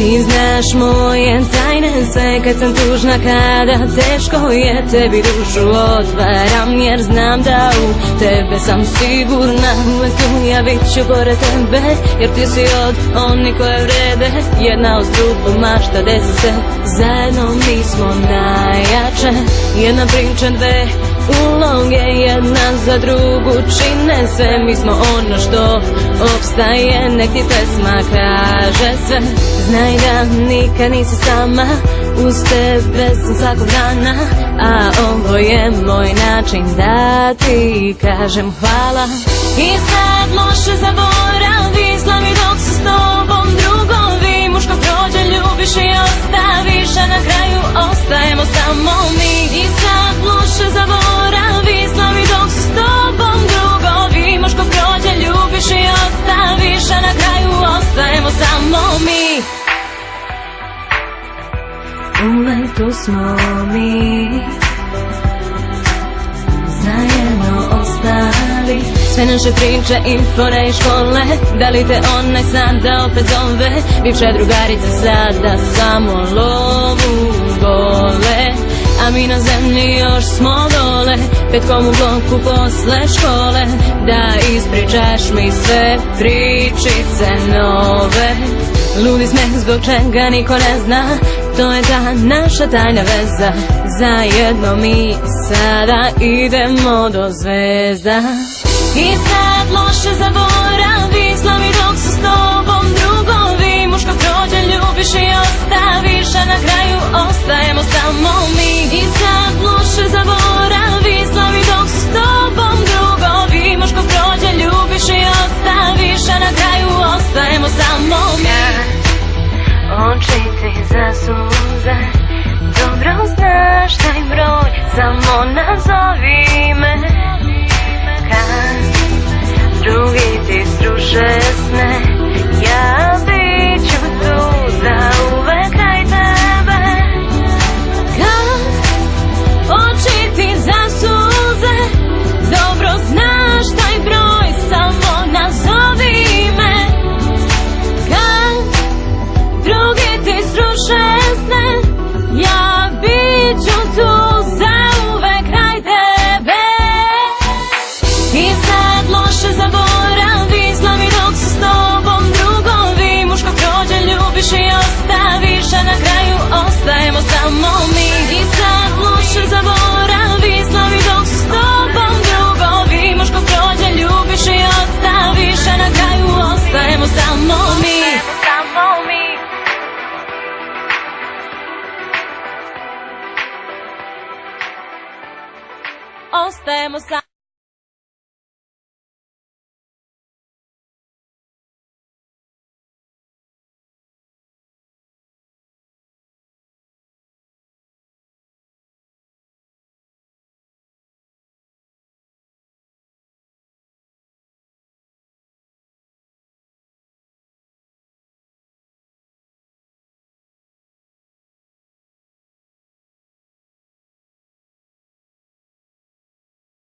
Ti znaš moje tajne sve kad sam tužna, kada teško je, tebi dušu otvaram jer znam da u tebe sam sigurna. Uvek tu ja bit ću pored tebe jer ti si od onih koje vrede. Jedna uz drugu mašta, desi se zajedno, mi smo najjače. Jedna priča, dve uloge, jedna za drugu čine sve. Mi smo ono što opstaje, nek ti pesma kaže sve. Znaj da nikad nisi sama, uz tebe sam svakog dana, a ovo je moj način da ti kažem hvala. I sad loše zaboravi, slavi dok su s tobom drugovi. Muško prođe, ljubiš i ostaviš, a na kraju ostajemo samo mi. I sad loše zaboravi, slavi dok su s tobom drugovi. Muško prođe, ljubiš i ostaviš, a na kraju ostajemo samo mi. Uvek tu smo mi, zajedno ostali. Sve naše priče i fore i škole, da li te onaj sada opet zove? Bivše drugarice sada samo lovu vole, a mi na zemlji još smo dole, petkom u bloku posle škole. Da ispričaš mi sve pričice nove. Ludi smeh zbog čega niko ne zna, to je ta naša tajna veza. Zajedno mi sada idemo do zvezda. I sad loše zaboravi, slavi dok su s tobom drugovi. Muško prođe, ljubiš i ostaviš, a na kraju ostajemo samo mi. I sad loše zaboravi, slavi dok su s tobom drugovi. Muško prođe, ljubiš i ostaviš, a na kraju ostajemo samo mi. Oči ti za suze, dobro znaš taj broj, samo nazovi me. Kad drugi ti sruše sne, ja bit ću tu za uvek kraj tebe. Kad oči ti za suze, dobro znaš taj broj, samo nazovi me. Kad drugi ti sruše sne, ja bit ću tu za uvek kraj tebe. I sad loše zaboravi, slavi dok su s tobom drugovi. Muško prođe, ljubiš i ostaviš, a na kraju ostajemo samo mi. I sad loše zaboravi, slavi dok su s tobom drugovi. Muško prođe, ljubiš i ostaviš, a na kraju ostajemo samo mi. Ostajemo samo